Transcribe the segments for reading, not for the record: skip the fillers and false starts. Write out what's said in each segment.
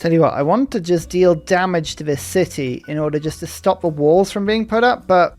Tell you what, I want to just deal damage to this city in order just to stop the walls from being put up, but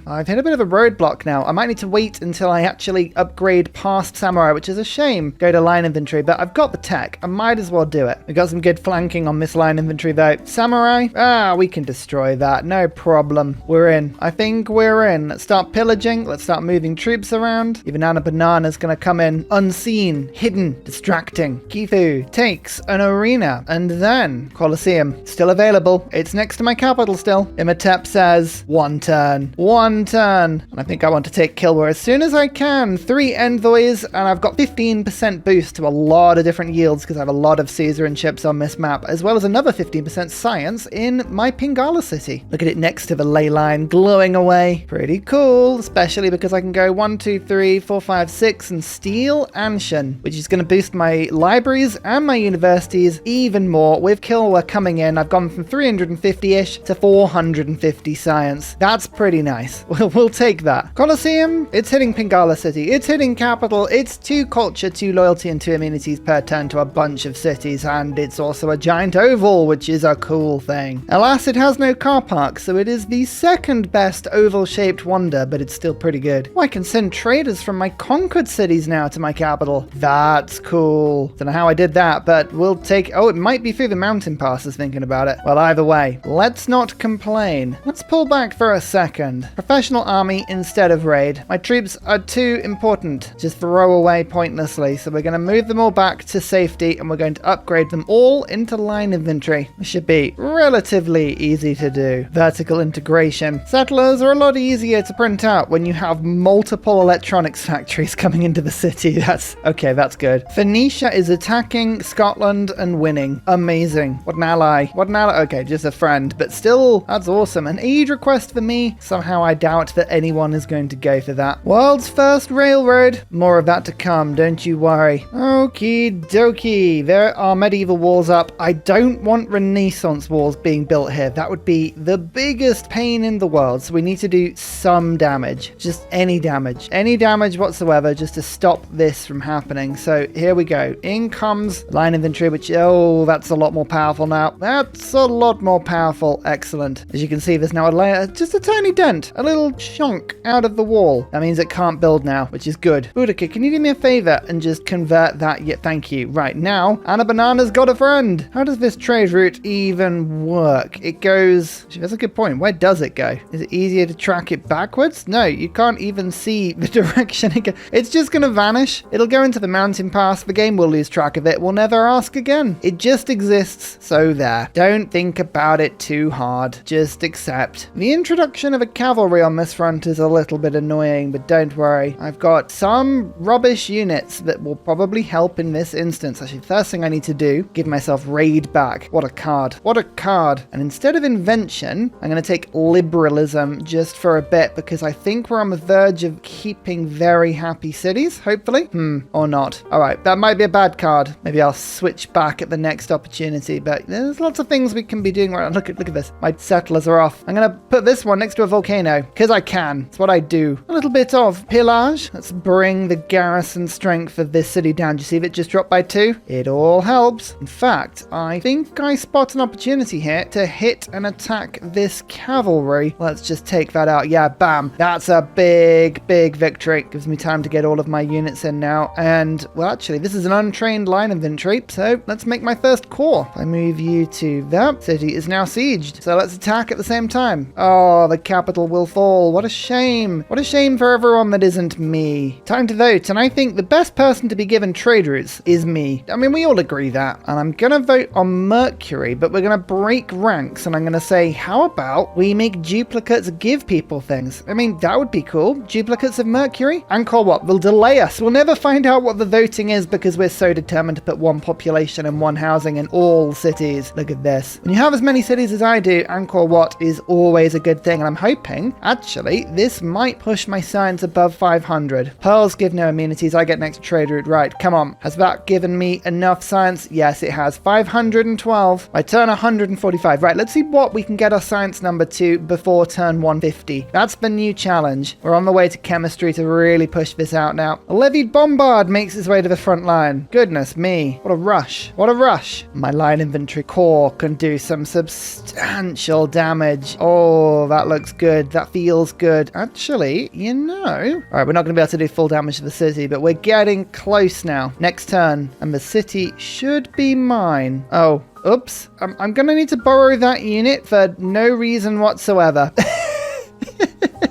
I've hit a bit of a roadblock now. I might need to wait until I actually upgrade past samurai, which is a shame. Go to line infantry, but I've got the tech. I might as well do it. We've got some good flanking on this line infantry though. Samurai, we can destroy that. No problem. We're in. I think we're in. Let's start pillaging. Let's start moving troops around. Even Anna Banana's going to come in unseen, hidden, distracting. Kifu takes an arena, and then Colosseum. Still available. It's next to my capital still. Imhotep says, one turn. And I think I want to take Kilwa as soon as I can. 3 envoys, and I've got 15% boost to a lot of different yields because I have a lot of Caesar and chips on this map, as well as another 15% science in my Pingala city. Look at it next to the ley line, glowing away. Pretty cool, especially because I can go 1, 2, 3, 4, 5, 6 and steal Anshan, which is going to boost my libraries and my universities even more. With Kilwa coming in, I've gone from 350-ish to 450 science. That's pretty nice. We'll take that. Colosseum, it's hitting Pingala city. It's hitting capital. It's 2 culture, 2 loyalty and 2 amenities per turn to a bunch of cities, and it's also a giant oval, which is a cool thing. Alas, it has no car park, so it is the second best oval-shaped wonder, but it's still pretty good. Oh, I can send traders from my conquered cities now to my capital. That's cool. Don't know how I did that, but we'll take... Oh, it might be through the mountain passes thinking about it. Well, either way, let's not complain. Let's pull back for a second. Professional army instead of raid. My troops are too important. Just throw away pointlessly, so we're going to move them all back to safety, and we're going to upgrade them all into line infantry. This should be relatively easy to do. Vertical integration. Settlers are a lot easier to print out when you have multiple electronics factories coming into the city. That's good. Phoenicia is attacking Scotland and winning. Amazing. What an ally. Okay, just a friend, but still, that's awesome. An aid request for me. Somehow I doubt that anyone is going to go for that. World's first railroad. More of that to come, don't you worry. Okie dokie. There are medieval walls up. I don't want Renaissance walls being built here. That would be the biggest pain in the world. So we need to do some damage. Just any damage. Any damage whatsoever just to stop this from happening. So here we go. In comes line infantry, which, that's a lot more powerful now. That's a lot more powerful. Excellent. As you can see, there's now just a tiny dent. A little chunk out of the wall. That means it can't build now, which is good. Boudica, can you do me a favor and just convert that? Yeah, thank you. Right, now, Anna Banana's got a friend. How does this trade route even work? It goes... That's a good point. Where does it go? Is it easier to track it backwards? No, you can't even see the direction it goes. It's just going to vanish. It'll go into the mountain pass. The game will lose track of it. We'll never ask again. It just exists, so there. Don't think about it too hard. Just accept. The introduction of a cavalry on this front is a little bit annoying, but don't worry. I've got some rubbish units that will probably help in this instance. Actually, the first thing I need to do, give myself raid back. What a card. What a card. And instead of invention, I'm going to take liberalism just for a bit, because I think we're on the verge of keeping very happy cities, hopefully. Or not. All right, that might be a bad card. Maybe I'll switch back at the next opportunity, but there's lots of things we can be doing right now. Look at this. My settlers are off. I'm going to put this one next to a volcano, because I can. It's what I do. A little bit of pillage. Let's bring the garrison strength of this city down. Do you see if it just dropped by 2? It all helps. In fact, I think I spot an opportunity here to hit and attack this cavalry. Let's just take that out. Yeah, bam. That's a big victory. Gives me time to get all of my units in now. And, well, actually, this is an untrained line infantry, so let's make my first corps. I move you to that. City is now sieged, so let's attack at the same time. Oh, the capital will fall. What a shame. What a shame for everyone that isn't me. Time to vote, and I think the best person to be given trade routes is me. I mean, we all agree that. And I'm gonna vote on Mercury, but we're gonna break ranks, and I'm gonna say, how about we make duplicates give people things? I mean, that would be cool. Duplicates of Mercury. Angkor Wat will delay us. We'll never find out what the voting is because we're so determined to put one population and one housing in all cities. Look at this. When you have as many cities as I do, Angkor Wat is always a good thing, and I'm hoping, actually, this might push my science above 500. Pearls give no amenities. I get next trade route. Right, come on. Has that given me enough science? Yes, it has. 512. I turn 145. Right, let's see what we can get our science number to before turn 150. That's the new challenge. We're on the way to chemistry to really push this out now. A levied bombard makes its way to the front line. Goodness me. What a rush. What a rush. My line infantry corps can do some substantial damage. Oh, that looks good. That feels good. Actually, you know... All right, we're not going to be able to do full damage to the city, but we're getting close now. Next turn, and the city should be mine. Oh, oops. I'm going to need to borrow that unit for no reason whatsoever.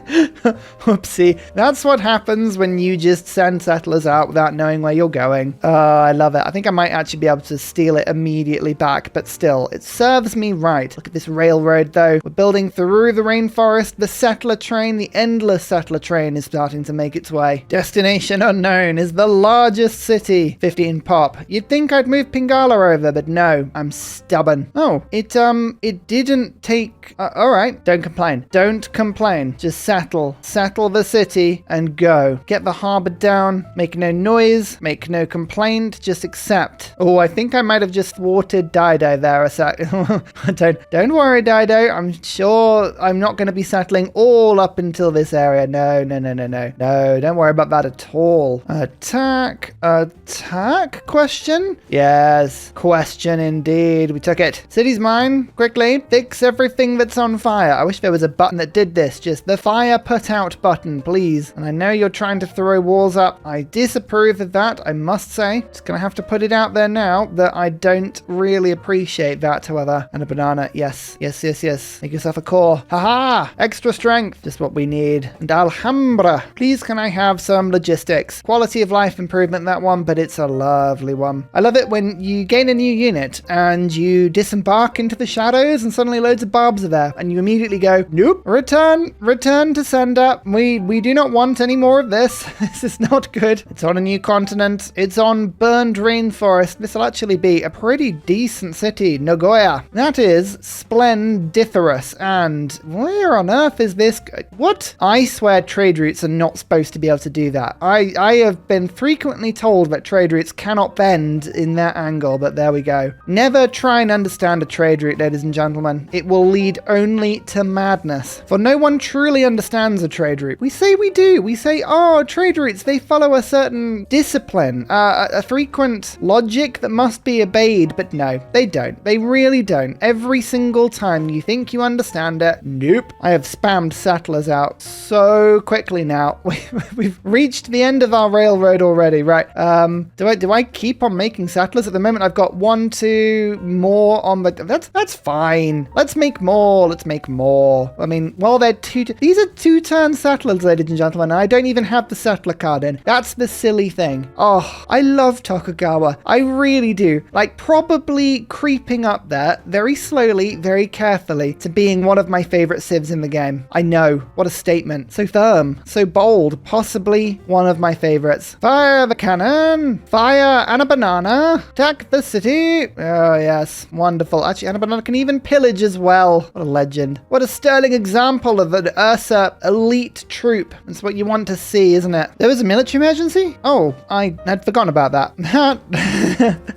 Whoopsie. That's what happens when you just send settlers out without knowing where you're going. Oh, I love it. I think I might actually be able to steal it immediately back, but still, it serves me right. Look at this railroad, though. We're building through the rainforest. The settler train, the endless settler train, is starting to make its way. Destination unknown is the largest city. 15 pop. You'd think I'd move Pingala over, but no, I'm stubborn. Oh, it didn't take... all right, don't complain. Don't complain. Just settle the city and go. Get the harbor down, make no noise, make no complaint, just accept. Oh, I think I might have just thwarted Dido there a sec. Don't worry, Dido. I'm sure I'm not going to be settling all up until this area. No, don't worry about that at all. Attack, question? Yes, question indeed. We took it. City's mine. Quickly, fix everything that's on fire. I wish there was a button that did this. Just the fire put out button, please. And I know you're trying to throw walls up. I disapprove of that, I must say. Just gonna have to put it out there now that I don't really appreciate that, however. And a banana, yes. Make yourself a core. Haha! Extra strength, just what we need. And Alhambra, please can I have some logistics? Quality of life improvement, that one, but it's a lovely one. I love it when you gain a new unit and you disembark into the shadows and suddenly loads of barbs are there and you immediately go, nope, return to sender. We do not want any more of this. This is not good. It's on a new continent. It's on burned rainforest. This will actually be a pretty decent city, Nagoya. That is splendiferous. And where on earth is this? What? I swear trade routes are not supposed to be able to do that. I have been frequently told that trade routes cannot bend in that angle, but there we go. Never try and understand a trade route, ladies and gentlemen. It will lead only to madness. For no one truly understands a trade route. We say we do. We say, oh, trade routes, they follow a certain discipline, a frequent logic that must be obeyed. But no, they don't. They really don't. Every single time you think you understand it, nope. I have spammed settlers out so quickly now. We've reached the end of our railroad already, right? Do I keep on making settlers? At the moment, I've got 1, 2 more on the... That's fine. Let's make more. I mean, well, these are 2-turn settlers, ladies and gentlemen. I don't even have the settler card in. That's the silly thing. Oh, I love Tokugawa. I really do. Like, probably creeping up there very slowly, very carefully to being one of my favorite civs in the game. I know. What a statement. So firm, so bold, possibly one of my favorites. Fire the cannon. Fire and a banana. Attack the city. Oh, yes. Wonderful. Actually, and a banana can even pillage as well. What a legend. What a sterling example of an Ursa elite troop. That's what you want to see, isn't it? There was a military emergency? Oh, I had forgotten about that.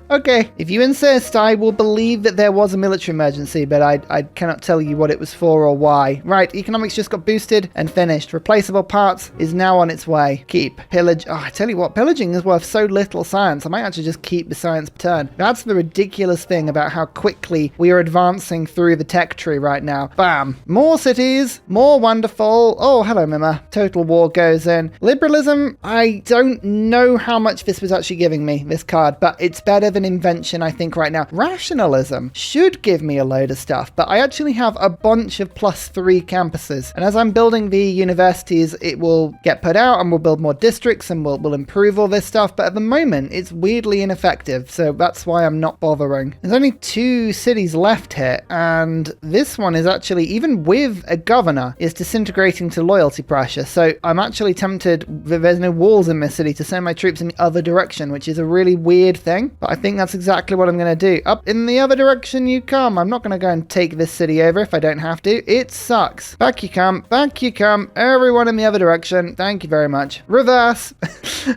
Okay, if you insist, I will believe that there was a military emergency, but I cannot tell you what it was for or why. Right, economics just got boosted and finished. Replaceable parts is now on its way. Keep. Pillage. Oh, I tell you what, pillaging is worth so little science. I might actually just keep the science per turn. That's the ridiculous thing about how quickly we are advancing through the tech tree right now. Bam. More cities, more wonderful. Oh, hello, Mima. Total war goes in. Liberalism, I don't know how much this was actually giving me, this card, but it's better than invention, I think, right now. Rationalism should give me a load of stuff, but I actually have a bunch of +3 campuses, and as I'm building the universities, it will get put out and we'll build more districts and we'll improve all this stuff, but at the moment, it's weirdly ineffective, so that's why I'm not bothering. There's only 2 cities left here, and this one is actually, even with a governor, is disintegrating to loyalty pressure, so I'm actually tempted, there's no walls in this city, to send my troops in the other direction, which is a really weird thing, but I think that's exactly what I'm going to do. Up in the other direction you come. I'm not going to go and take this city over if I don't have to. It sucks. Back you come. Everyone in the other direction. Thank you very much. Reverse.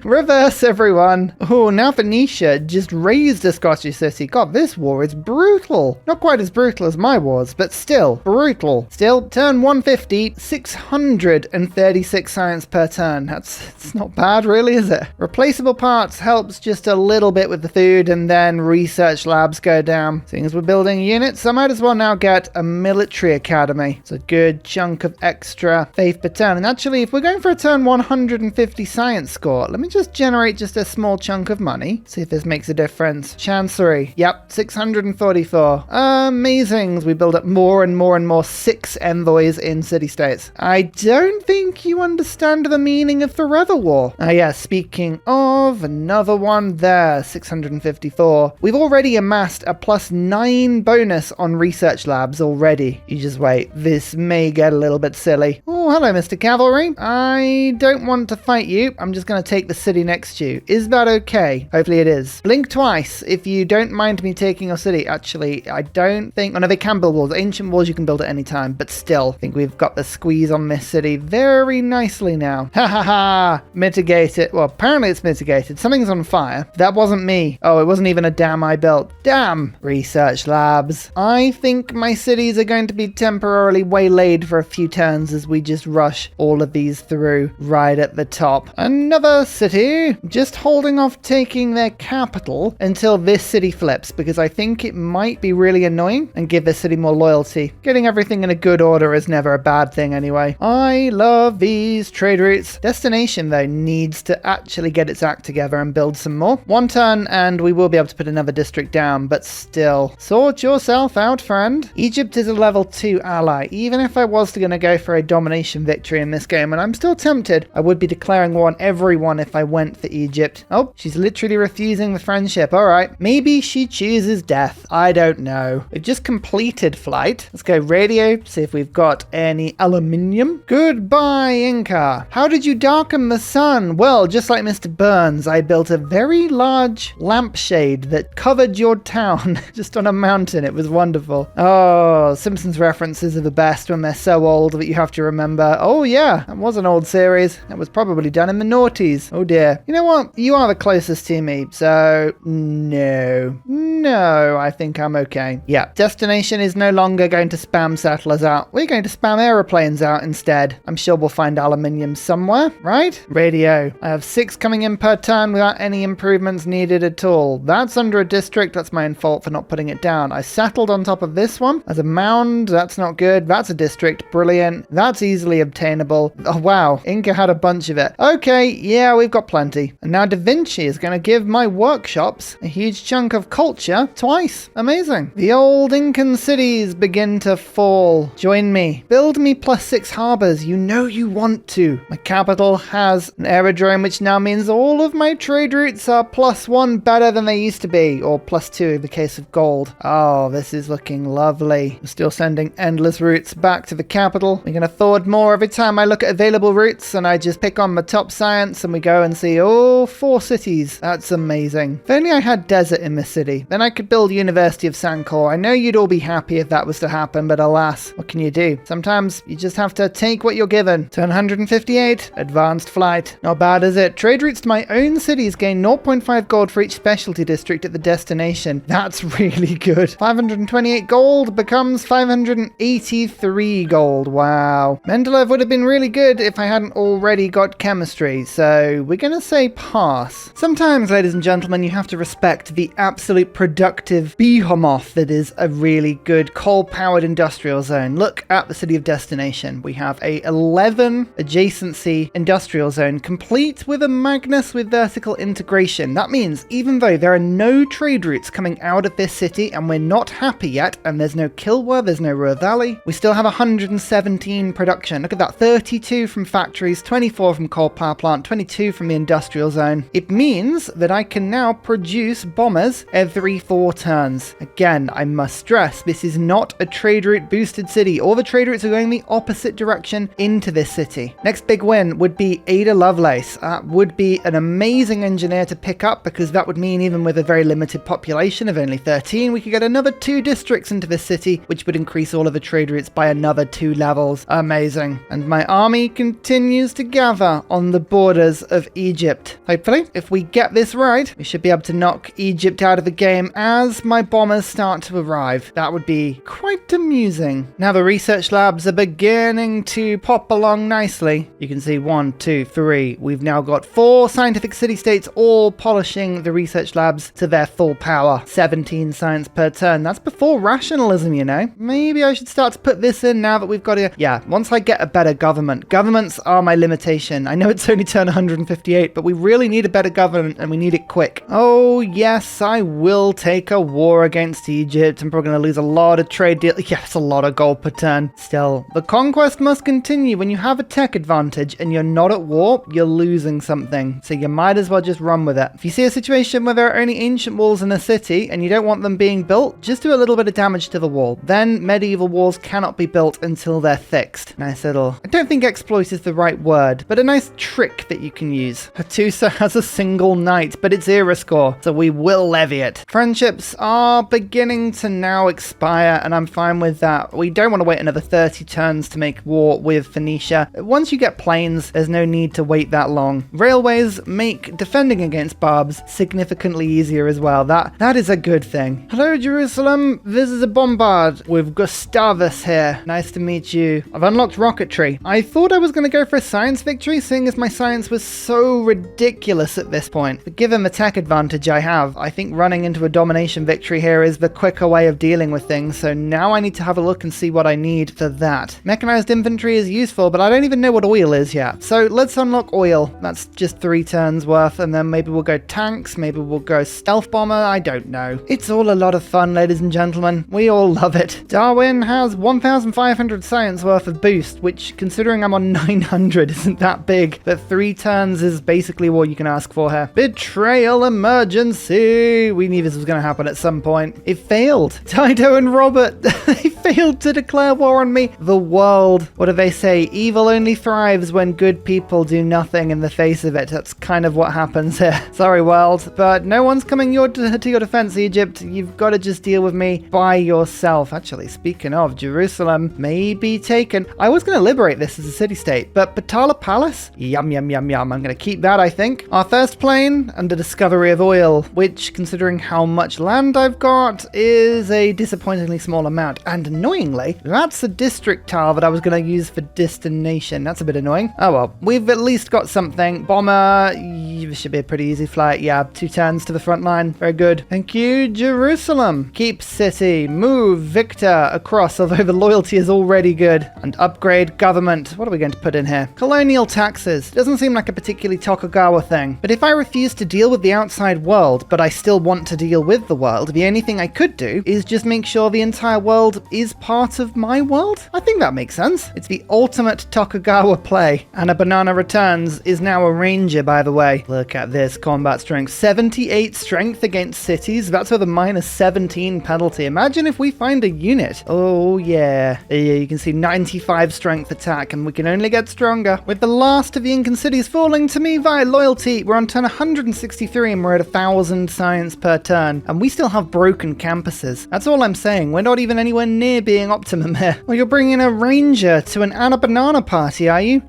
Reverse, everyone. Oh, now Phoenicia just raised a Scottish city. God, this war is brutal. Not quite as brutal as my wars, but still brutal. Still, turn 150, 636 science per turn. It's not bad, really, is it? Replaceable parts helps just a little bit with the food and and then research labs go down. Seeing as we're building units, I might as well now get a military academy. It's a good chunk of extra faith per turn. And actually, if we're going for a turn 150 science score, let me just generate just a small chunk of money. See if this makes a difference. Chancery. Yep, 644. Amazing. We build up more and more and more 6 envoys in city-states. I don't think you understand the meaning of Forever War. Yeah, speaking of, another one there, 654. We've already amassed a +9 bonus on research labs already. You just wait. This may get a little bit silly. Oh, hello, Mr. Cavalry. I don't want to fight you. I'm just going to take the city next to you. Is that okay? Hopefully it is. Blink twice if you don't mind me taking your city. Actually, I don't think... Oh, no, they can build walls. Ancient walls you can build at any time, but still, I think we've got the squeeze on this city very nicely now. Ha ha ha! Mitigate it. Well, apparently it's mitigated. Something's on fire. That wasn't me. Oh, it wasn't even a dam I built. Damn! Research labs. I think my cities are going to be temporarily waylaid for a few turns as we just rush all of these through right at the top. Another city. Just holding off taking their capital until this city flips, because I think it might be really annoying and give this city more loyalty. Getting everything in a good order is never a bad thing anyway. I love these trade routes. Destination, though, needs to actually get its act together and build some more. 1 turn and we will be able to put another district down, but still. Sort yourself out, friend. Egypt is a level 2 ally. Even if I was going to go for a domination victory in this game, and I'm still tempted, I would be declaring war on everyone if I went for Egypt. Oh, she's literally refusing the friendship. All right. Maybe she chooses death. I don't know. We've just completed flight. Let's go radio, see if we've got any aluminium. Goodbye, Inca. How did you darken the sun? Well, just like Mr. Burns, I built a very large lampshade that covered your town just on a mountain. It was wonderful. Oh, Simpsons references are the best when they're so old that you have to remember. Oh yeah, that was an old series. That was probably done in the noughties. Oh dear. You know what? You are the closest to me, so no, I think I'm okay. Yeah, destination is no longer going to spam settlers out. We're going to spam aeroplanes out instead. I'm sure we'll find aluminium somewhere, right? Radio. I have 6 coming in per turn without any improvements needed at all. That's under a district. That's my own fault for not putting it down. I settled on top of this one as a mound. That's not good. That's a district. Brilliant. That's easily obtainable. Oh, wow. Inca had a bunch of it. Okay, yeah, we've got plenty. And now Da Vinci is going to give my workshops a huge chunk of culture twice. Amazing. The old Incan cities begin to fall. Join me. Build me +6 harbors. You know you want to. My capital has an aerodrome, which now means all of my trade routes are +1 better than they used to be, or +2 in the case of gold. Oh, this is looking lovely. I'm still sending endless routes back to the capital. We're going to forward more every time I look at available routes, and I just pick on my top science and we go and see all 4 cities. That's amazing. If only I had desert in this city, then I could build University of Sankor. I know you'd all be happy if that was to happen, but alas, what can you do? Sometimes you just have to take what you're given. Turn 158, advanced flight. Not bad, is it? Trade routes to my own cities gain 0.5 gold for each specialty district at the destination. That's really good. 528 gold becomes 583 gold. Wow. Mendeleev would have been really good if I hadn't already got chemistry, so we're gonna say pass. Sometimes, ladies and gentlemen, you have to respect the absolute productive behemoth that is a really good coal-powered industrial zone. Look at the city of destination. We have a 11 adjacency industrial zone, complete with a Magnus with vertical integration. That means even though there are no trade routes coming out of this city and we're not happy yet, and there's no Kilwa, there's no Ruhr Valley, we still have 117 production. Look at that, 32 from factories, 24 from coal power plant, 22 from the industrial zone. It means that I can now produce bombers every 4 turns. Again, I must stress, this is not a trade route boosted city. All the trade routes are going the opposite direction into this city. Next big win would be Ada Lovelace. Would be an amazing engineer to pick up, because that would mean even with a very limited population of only 13, we could get another 2 districts into this city, which would increase all of the trade routes by another 2 levels. Amazing. And my army continues to gather on the borders of Egypt. Hopefully, if we get this right, we should be able to knock Egypt out of the game as my bombers start to arrive. That would be quite amusing. Now the research labs are beginning to pop along nicely. You can see 1, 2, 3. We've now got 4 scientific city-states all polishing the research labs Barbs to their full power. 17 science per turn. That's before rationalism, you know. Maybe I should start to put this in now that we've got a... Yeah, once I get a better government. Governments are my limitation. I know it's only turn 158, but we really need a better government and we need it quick. Oh, yes, I will take a war against Egypt. I'm probably going to lose a lot of trade deals. Yes, a lot of gold per turn. Still, the conquest must continue. When you have a tech advantage and you're not at war, you're losing something. So you might as well just run with it. If you see a situation where there are only ancient walls in a city and you don't want them being built, just do a little bit of damage to the wall. Then medieval walls cannot be built until they're fixed. Nice little... I don't think exploit is the right word, but a nice trick that you can use. Hattusa has a single knight, but it's era score, so we will levy it. Friendships are beginning to now expire, and I'm fine with that. We don't want to wait another 30 turns to make war with Phoenicia. Once you get plains, there's no need to wait that long. Railways make defending against Barbs significantly easier as well. That is a good thing. Hello, Jerusalem. This is a bombard with Gustavus here. Nice to meet you. I've unlocked rocketry. I thought I was going to go for a science victory, seeing as my science was so ridiculous at this point. But given the tech advantage I have, I think running into a domination victory here is the quicker way of dealing with things, so now I need to have a look and see what I need for that. Mechanized infantry is useful, but I don't even know what oil is yet. So let's unlock oil. That's just 3 turns worth, and then maybe we'll go tanks, maybe we'll go stealth bomber, I don't know. It's all a lot of fun, ladies and gentlemen. We all love it. Darwin has 1,500 science worth of boost, which, considering I'm on 900, isn't that big. But 3 turns is basically what you can ask for here. Betrayal emergency. We knew this was going to happen at some point. It failed. Dido and Robert, they failed to declare war on me. The world. What do they say? Evil only thrives when good people do nothing in the face of it. That's kind of what happens here. Sorry, world, but no one's coming to your defense, Egypt. You've got to just deal with me by yourself. Actually, speaking of, Jerusalem may be taken. I was going to liberate this as a city-state, but Patala Palace? Yum, yum, yum, yum. I'm going to keep that, I think. Our first plane and the discovery of oil, which, considering how much land I've got, is a disappointingly small amount. And annoyingly, that's a district tile that I was going to use for destination. That's a bit annoying. Oh well, we've at least got something. Bomber, this should be a pretty easy flight. Yeah, 2 turns to the front line. Very good. Thank you, Jerusalem. Keep city. Move Victor across, although the loyalty is already good. And upgrade government. What are we going to put in here? Colonial taxes. Doesn't seem like a particularly Tokugawa thing. But if I refuse to deal with the outside world, but I still want to deal with the world, the only thing I could do is just make sure the entire world is part of my world? I think that makes sense. It's the ultimate Tokugawa play. And a banana returns is now a ranger, by the way. Look at this combat strength. 78 strength against cities. That's with a minus 17 penalty. Imagine if we find a unit. Oh, yeah. You can see 95 strength attack, and we can only get stronger. With the last of the Incan cities falling to me via loyalty, we're on turn 163 and we're at 1,000 science per turn. And we still have broken campuses. That's all I'm saying. We're not even anywhere near being optimum here. Well, you're bringing a ranger to an Anna Banana party, are you?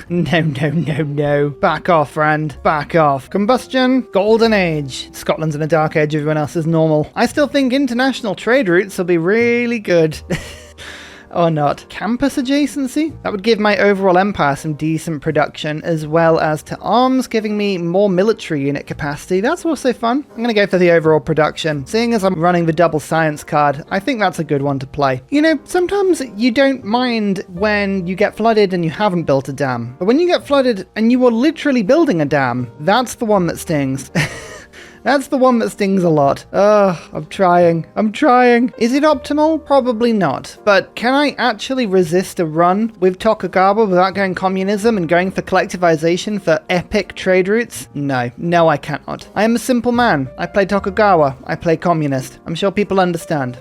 No, no, no, no. Back off, friend. Back off. Combustion, golden age. Scotland's in a dark age, everyone else is normal. I still think international trade routes will be really good. Or not. Campus adjacency? That would give my overall empire some decent production, as well as to arms, giving me more military unit capacity. That's also fun. I'm going to go for the overall production. Seeing as I'm running the double science card, I think that's a good one to play. You know, sometimes you don't mind when you get flooded and you haven't built a dam. But when you get flooded and you are literally building a dam, that's the one that stings. That's the one that stings a lot. Ugh, I'm trying. Is it optimal? Probably not. But can I actually resist a run with Tokugawa without going communism and going for collectivization for epic trade routes? No, I cannot. I am a simple man. I play Tokugawa. I play communist. I'm sure people understand.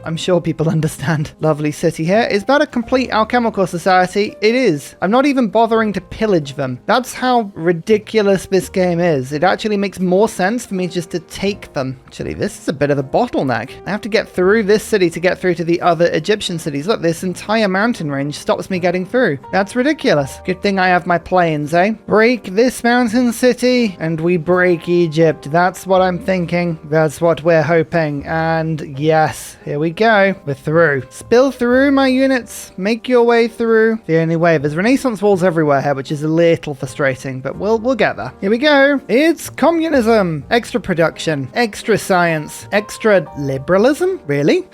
Lovely city here. Is that a complete alchemical society? It is. I'm not even bothering to pillage them. That's how ridiculous this game is. It actually makes more sense for me just to take them. Actually, this is a bit of a bottleneck. I have to get through this city to get through to the other Egyptian cities. Look, this entire mountain range stops me getting through. That's ridiculous. Good thing I have my planes, eh? Break this mountain city and we break Egypt. That's what I'm thinking. That's what we're hoping. And yes, here we go. We're through. Spill through, my units. Make your way through. The only way. There's Renaissance walls everywhere here, which is a little frustrating, but we'll get there. Here we go. It's communism. Extra production. production, extra science, extra liberalism? Really?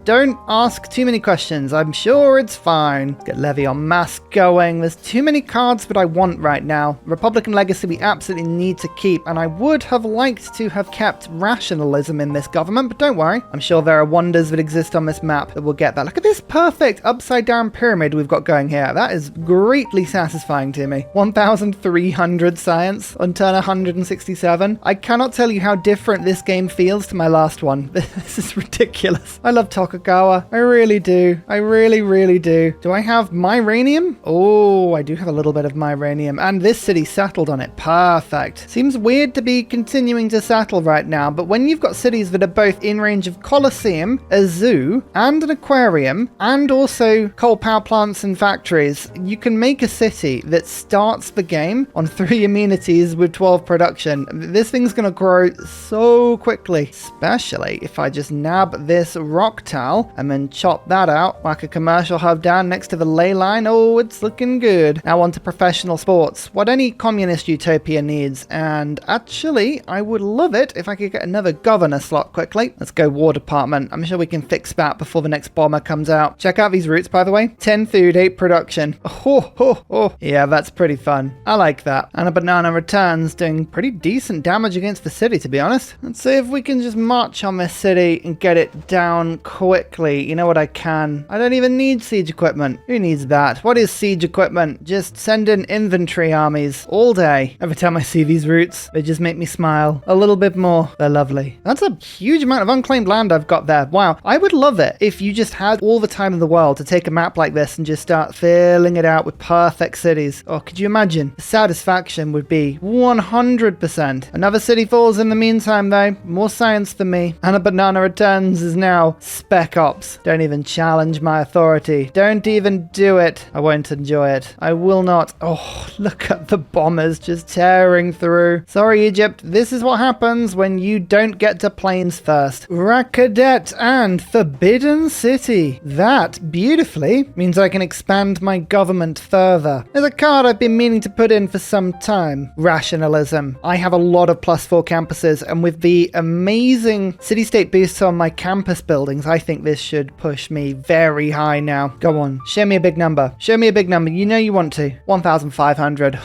Don't ask too many questions. I'm sure it's fine. Get levy on mass going. There's too many cards that I want right now. Republican legacy we absolutely need to keep, and I would have liked to have kept rationalism in this government, but don't worry. I'm sure there are wonders that exist on this map that will get that. Look at this perfect upside down pyramid we've got going here. That is greatly satisfying to me. 1,300 science on turn 167. I cannot tell you how different this game feels to my last one. This is ridiculous. I love Tokugawa. I really do. I really, really do. Do I have Myranium? Oh, I do have a little bit of Myranium. And this city settled on it. Perfect. Seems weird to be continuing to settle right now, but when you've got cities that are both in range of Colosseum, a zoo, and an aquarium, and also coal power plants and factories, you can make a city that starts the game on 3 amenities with 12 production. This thing's going to grow so quickly, especially if I just nab this rock tile and then chop that out, whack a commercial hub down next to the ley line. Oh, it's looking good. Now on to professional sports, what any communist utopia needs, and actually I would love it if I could get another governor slot quickly. Let's go War Department. I'm sure we can fix that before the next bomber comes out. Check out these routes, by the way. 10 food, 8 production. Oh. Yeah, that's pretty fun. I like that. And a banana returns, doing pretty decent damage against the city, to be honest. Let's see if we can just march on this city and get it down quickly. You know what I can? I don't even need siege equipment. Who needs that? What is siege equipment? Just send in infantry armies all day. Every time I see these routes, they just make me smile a little bit more. They're lovely. That's a huge amount of unclaimed land I've got there. Wow. I would love it if you just had all the time in the world to take a map like this and just start filling it out with perfect cities. Oh, could you imagine? The satisfaction would be 100%. Another city falls in the meantime, though. More science than me. And a banana returns is now Spec Ops. Don't even challenge my authority. Don't even do it. I won't enjoy it. I will not. Oh, look at the bombers just tearing through. Sorry, Egypt. This is what happens when you don't get to planes first. Rakadet and Forbidden City. That, beautifully, means I can expand my government further. There's a card I've been meaning to put in for some time. Rationalism. I have a lot of +4 campuses, and with the amazing city-state boosts on my campus buildings, I think this should push me very high now. Go on. Show me a big number. Show me a big number. You know you want to. 1,500.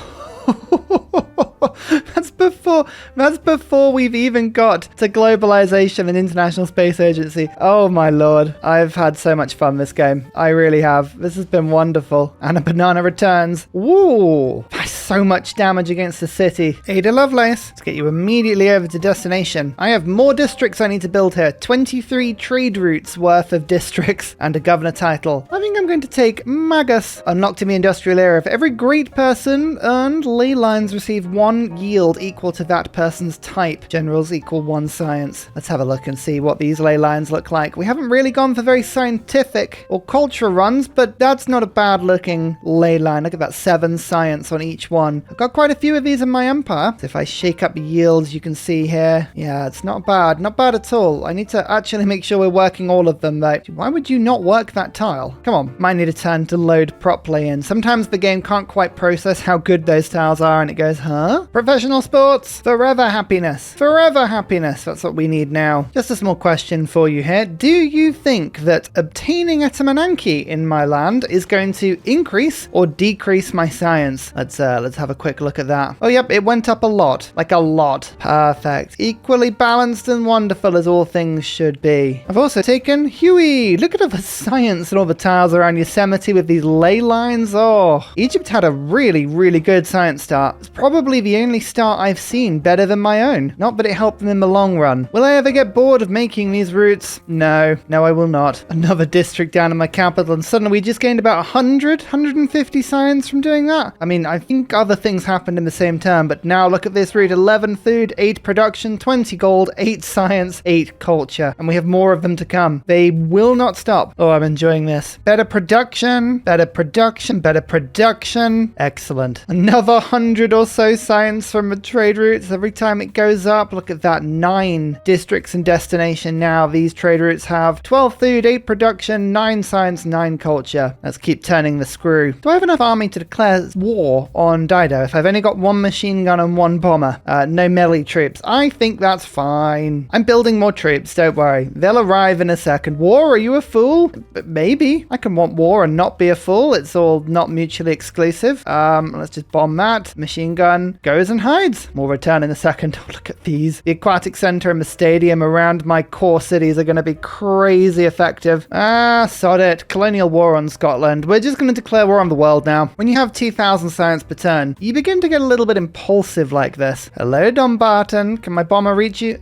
That's before we've even got to globalization and International Space Agency. Oh my lord. I've had so much fun this game. I really have. This has been wonderful. And a banana returns. Woo! That's so much damage against the city. Ada Lovelace. Let's get you immediately over to destination. I have more districts I need to build here. 23 trade routes worth of districts and a governor title. I think I'm going to take Magus. Unlocked in the industrial era. For every great person earned, ley lines receive 1 yield equal to that person's type. Generals equal 1 science. Let's have a look and see what these ley lines look like. We haven't really gone for very scientific or cultural runs, but that's not a bad looking ley line. Look at that, 7 science on each one. I've got quite a few of these in my empire. So if I shake up the yields, you can see here. Yeah, it's not bad. Not bad at all. I need to actually make sure we're working all of them though. Why would you not work that tile? Come on. Might need a turn to load properly in. Sometimes the game can't quite process how good those tiles are and it goes, huh? Professional sports. Forever happiness. Forever happiness. That's what we need now. Just a small question for you here. Do you think that obtaining a Tamananki in my land is going to increase or decrease my science? Let's have a quick look at that. Oh, yep, it went up a lot. Like a lot. Perfect. Equally balanced and wonderful as all things should be. I've also taken Huey. Look at all the science and all the tiles around Yosemite with these ley lines. Oh, Egypt had a really, really good science start. It's probably the only start I've seen better than my own. Not that it helped them in the long run. Will I ever get bored of making these routes? No, I will not. Another district down in my capital, and suddenly we just gained about 150 science from doing that. I mean, I think other things happened in the same term, but now look at this route. 11 food, 8 production, 20 gold, 8 science, 8 culture. And we have more of them to come. They will not stop. Oh, I'm enjoying this. Better production, better production, better production. Excellent. Another 100 or so science from Madrid. trade routes every time it goes up. Look at that, 9 districts and destination now. These trade routes have 12 food, 8 production, 9 science, 9 culture. Let's keep turning the screw. Do I have enough army to declare war on Dido if I've only got 1 machine gun and 1 bomber? No melee troops. I think that's fine. I'm building more troops, don't worry. They'll arrive in a second. War, are you a fool? Maybe. I can want war and not be a fool. It's all not mutually exclusive. Let's just bomb that. Machine gun goes and hides. We'll return in a second. Oh, look at these. The aquatic center and the stadium around my core cities are going to be crazy effective. Sod it. Colonial war on Scotland. We're just going to declare war on the world now. When you have 2,000 science per turn, you begin to get a little bit impulsive like this. Hello, Dumbarton. Can my bomber reach you?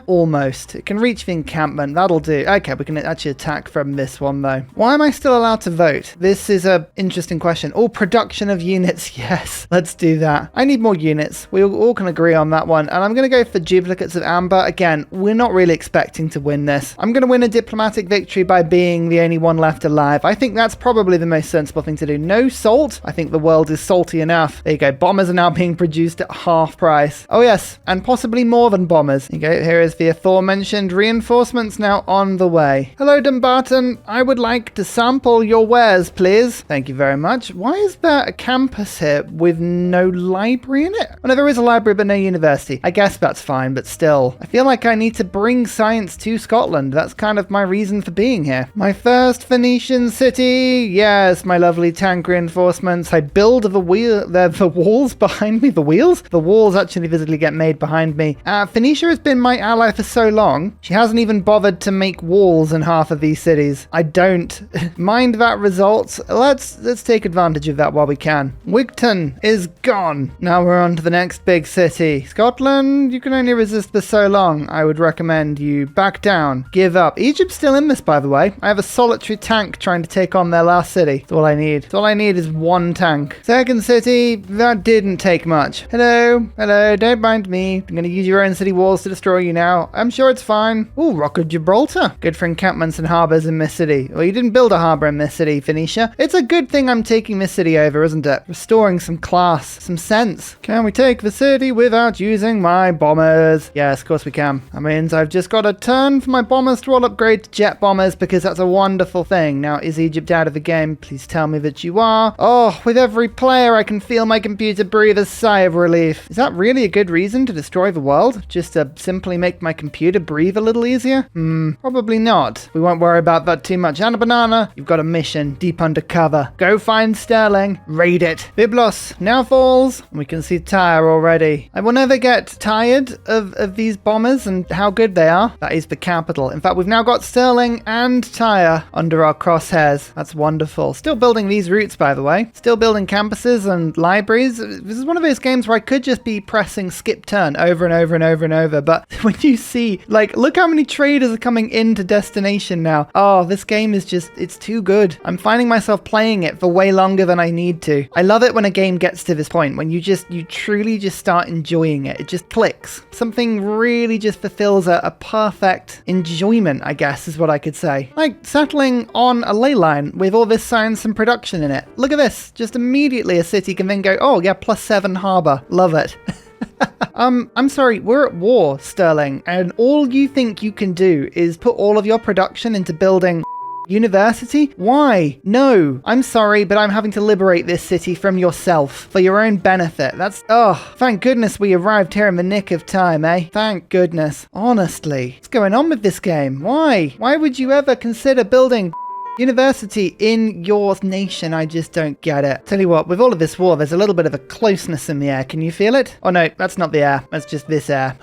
Almost. It can reach the encampment. That'll do. Okay, we can actually attack from this one, though. Why am I still allowed to vote? This is a interesting question. Oh, production of units. Yes, let's do that. I need more units. We all can agree on that one. And I'm going to go for duplicates of amber. Again, we're not really expecting to win this. I'm going to win a diplomatic victory by being the only one left alive. I think that's probably the most sensible thing to do. No salt. I think the world is salty enough. There you go. Bombers are now being produced at half price. Oh, yes. And possibly more than bombers. There you go. Here is the aforementioned reinforcements now on the way. Hello, Dumbarton. I would like to sample your wares, please. Thank you very much. Why is there a campus here with no library in it? Well, no, there is a library, but no university. I guess that's fine, but still. I feel like I need to bring science to Scotland. That's kind of my reason for being here. My first Phoenician city. Yes, my lovely tank reinforcements. I build the walls behind me. The wheels? The walls actually physically get made behind me. Phoenicia has been my ally for so long. She hasn't even bothered to make walls in half of these cities. I don't mind that result. Let's take advantage of that while we can. Wigton is gone. Now we're on to the next big city. Scotland, you can only resist for so long. I would recommend you back down. Give up. Egypt's still in this, by the way. I have a solitary tank trying to take on their last city. That's all I need. That's all I need is 1 tank. Second city, that didn't take much. Hello, don't mind me. I'm going to use your own city walls to destroy you now. I'm sure it's fine. Ooh, Rock of Gibraltar. Good for encampments and harbors in this city. Well, you didn't build a harbor in this city, Phoenicia. It's a good thing I'm taking this city over, isn't it? Restoring some class, some sense. Can we take the city without using my bombers? Yes, of course we can. That means I've just got to turn for my bombers to all upgrade to jet bombers because that's a wonderful thing. Now, is Egypt out of the game? Please tell me that you are. Oh, with every player, I can feel my computer breathe a sigh of relief. Is that really a good reason to destroy the world? Just to simply make my computer breathe a little easier? Probably not. We won't worry about that too much. And a banana, you've got a mission deep undercover. Go find Sterling, raid it. Byblos now falls. We can see Tyre already. I will never get tired of these bombers and how good they are. That is the capital. In fact, we've now got Sterling and Tyre under our crosshairs. That's wonderful. Still building these routes, by the way. Still building campuses and libraries. This is one of those games where I could just be pressing skip turn over and over and over and over. But when you see, like, look how many traders are coming into destination now. Oh, this game is just, it's too good. I'm finding myself playing it for way longer than I need to. I love it when a game gets to this point, when you truly just start enjoying it. It just clicks. Something really just fulfills a perfect enjoyment, I guess, is what I could say. Like settling on a ley line with all this science and production in it. Look at this. Just immediately a city can then go, oh yeah, +7 harbor. Love it. I'm sorry, we're at war, Sterling, and all you think you can do is put all of your production into building university? Why? No, I'm sorry, but I'm having to liberate this city from yourself for your own benefit. Thank goodness we arrived here in the nick of time, eh? Thank goodness. Honestly, what's going on with this game? Why? Why would you ever consider building university in your nation? I just don't get it. Tell you what, with all of this war, there's a little bit of a closeness in the air. Can you feel it? Oh no, that's not the air. That's just this air.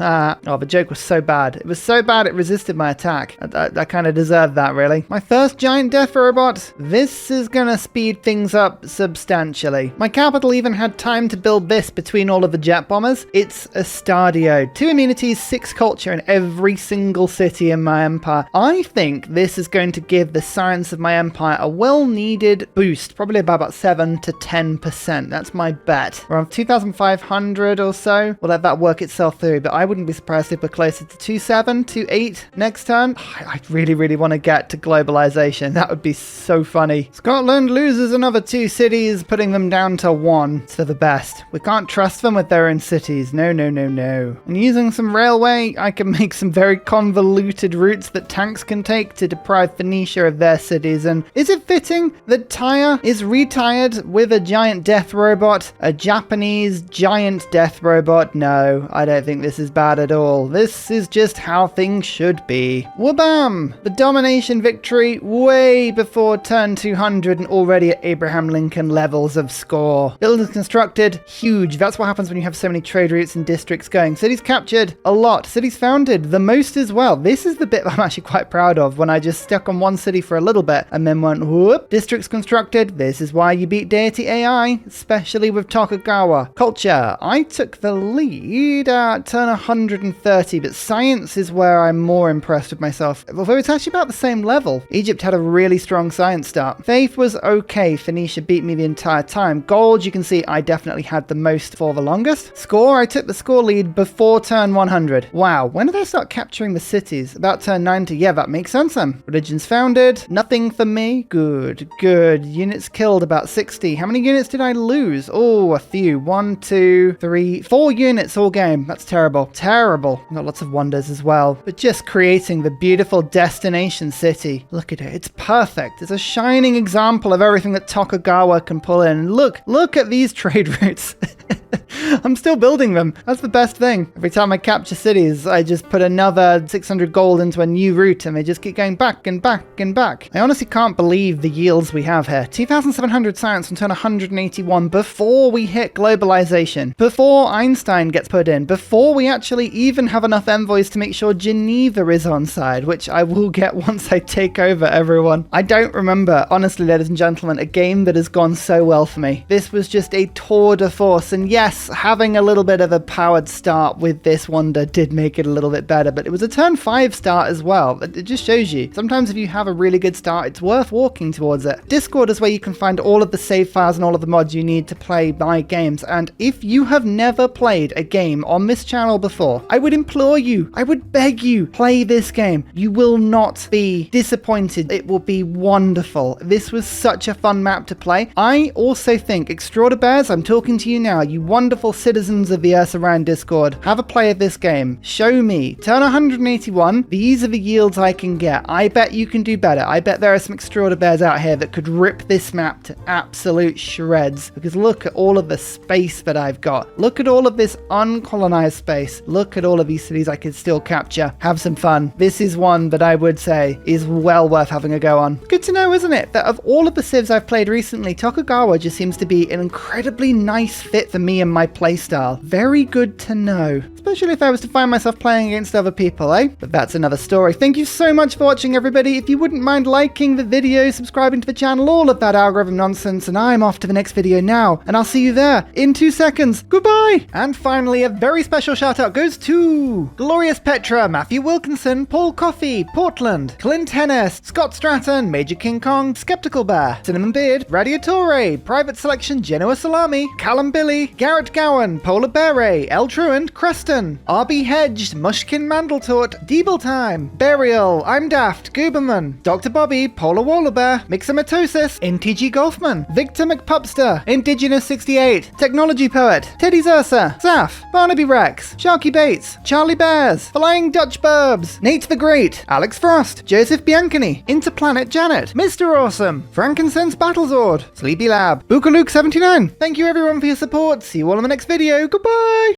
Oh, the joke was so bad. It was so bad it resisted my attack. I kind of deserved that, really. My first giant death robot. This is gonna speed things up substantially. My capital even had time to build this between all of the jet bombers. It's a Stadio. 2 immunities, 6 culture in every single city in my empire. I think this is going to give the science of my empire a well-needed boost, probably about 7 to 10%. That's my bet. Around 2,500 or so. We'll let that work itself through, but I wouldn't be surprised if we're closer to 2.7, 2.8 next turn. I really want to get to globalization. That would be so funny. Scotland loses another 2 cities, putting them down to 1. It's for the best. We can't trust them with their own cities. No. And using some railway, I can make some very convoluted routes that tanks can take to deprive Phoenicia of their cities. And is it fitting that Tyre is retired with a giant death robot? A Japanese giant death robot? No, I don't think this is bad at all. This is just how things should be. Wabam! The domination victory way before turn 200 and already at Abraham Lincoln levels of score. Buildings constructed, huge. That's what happens when you have so many trade routes and districts going. Cities captured, a lot. Cities founded, the most as well. This is the bit I'm actually quite proud of, when I just stuck on one city for a little bit and then went whoop. Districts constructed. This is why you beat Deity AI, especially with Tokugawa. Culture. I took the lead at turn 130, but science is where I'm more impressed with myself. Although it's actually about the same level. Egypt had a really strong science start. Faith was okay. Phoenicia beat me the entire time. Gold, you can see I definitely had the most for the longest. Score, I took the score lead before turn 100. Wow, when did I start capturing the cities? About turn 90. Yeah, that makes sense then. Religions founded. Nothing for me. Good. Units killed, about 60. How many units did I lose? Oh, a few. 1, 2, 3, 4 units all game. That's terrible. Got lots of wonders as well. But just creating the beautiful destination city. Look at it. It's perfect. It's a shining example of everything that Tokugawa can pull in. Look at these trade routes. I'm still building them. That's the best thing. Every time I capture cities, I just put another 600 gold into a new route and they just keep going back and back and back. I honestly can't believe the yields we have here. 2,700 science from turn 181 before we hit globalization, before Einstein gets put in, before we actually even have enough envoys to make sure Geneva is on side, which I will get once I take over everyone. I don't remember, honestly, ladies and gentlemen, a game that has gone so well for me. This was just a tour de force, and yes, having a little bit of a powered start with this wonder did make it a little bit better, but it was a turn 5 start as well. It just shows you, sometimes if you have a really good start, it's worth walking towards it. Discord is where you can find all of the save files and all of the mods you need to play my games, and if you have never played a game on this channel before, I would implore you, I would beg you, play this game. You will not be disappointed. It will be wonderful. This was such a fun map to play. I also think Extraordinaires, I'm talking to you now, you wonderful citizens of the Earth around Discord, have a play of this game. Show me. Turn 181. These are the yields I can get. I bet you can do better. I bet there are some Extraordinaires out here that could rip this map to absolute shreds, because look at all of the space that I've got. Look at all of this uncolonized space. Look at all of these cities I could still capture. Have some fun. This is one that I would say is well worth having a go on. Good to know, isn't it, that of all of the civs I've played recently, Tokugawa just seems to be an incredibly nice fit for me and my playstyle. Very good to know. Especially if I was to find myself playing against other people, eh? But that's another story. Thank you so much for watching, everybody. If you wouldn't mind liking the video, subscribing to the channel, all of that algorithm nonsense, and I'm off to the next video now, and I'll see you there in 2 seconds. Goodbye! And finally, a very special shout out goes to Glorious Petra, Matthew Wilkinson, Paul Coffey, Portland, Clint Hennis, Scott Stratton, Major King Kong, Skeptical Bear, Cinnamon Beard, Radiatore, Private Selection, Genoa Salami, Callum Billy, Garrett Gowan, Polar Beret, El Truant, Creston, RB Hedged, Mushkin Mandletort, Deeble Time, Burial, I'm Daft, Gooberman, Dr. Bobby, Polar Wallabear, Mixomatosis, NTG Golfman, Victor McPupster, Indigenous 68, Technology Poet, Teddy Zersa, Zaf, Barnaby Rex, Sharky Bates, Charlie Bears, Flying Dutch Burbs, Nate the Great, Alex Frost, Joseph Biancani, Interplanet Janet, Mr. Awesome, Frankincense Battlezord, Sleepy Lab, Bookaluk 79. Thank you everyone for your support. See you all in the next video. Goodbye!